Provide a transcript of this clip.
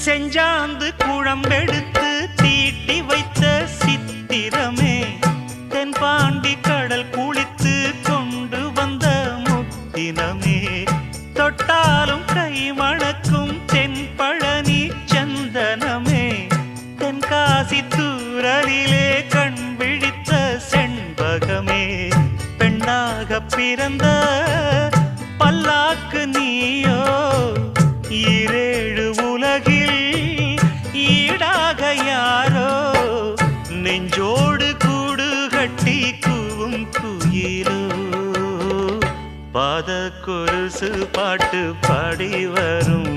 செஞ்சாந்து குழம்பெடுத்து தீட்டி வைத்த சித்திரமே தென்பாண்டி கடல் குளித்து கொண்டு வந்த முத்தினமே தொட்டாலும் கை மணக்கும் தென்பழனி சந்தனமே தென்காசி தூரலிலே கண் விழித்த செண்பகமே பெண்ணாக பிறந்த பல்லாக்கு நீயோ ஈரேழு உலகில் ஈடாக யாரோ நெஞ்சோடு கூடு கட்டி கூவும் குயிலோ பாத கொலுசு பாட்டு பாடி வரும்